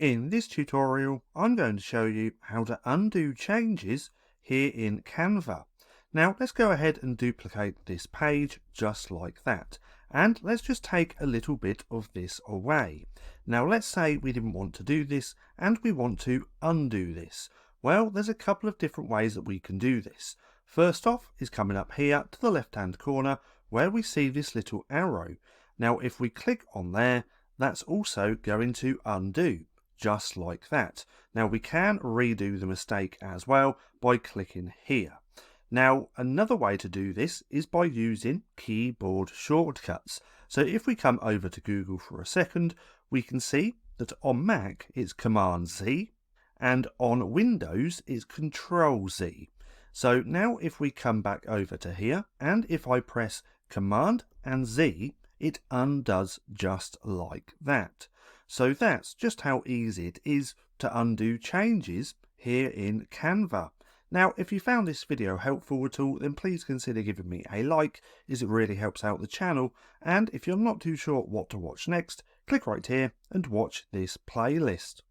In this tutorial, I'm going to show you how to undo changes here in Canva. Now let's go ahead and duplicate this page just like that. And let's just take a little bit of this away. Now let's say we didn't want to do this and we want to undo this. Well, there's a couple of different ways that we can do this. First off is coming up here to the left hand corner where we see this little arrow. Now if we click on there, that's also going to undo. Just like that. Now we can redo the mistake as well by clicking here. Now another way to do this is by using keyboard shortcuts. So if we come over to Google for a second, we can see that on Mac it's Command Z and on Windows it's Control Z. So now if we come back over to here and if I press Command and Z, it undoes just like that. So that's just how easy it is to undo changes here in Canva. Now, if you found this video helpful at all, then please consider giving me a like, as it really helps out the channel. And if you're not too sure what to watch next, click right here and watch this playlist.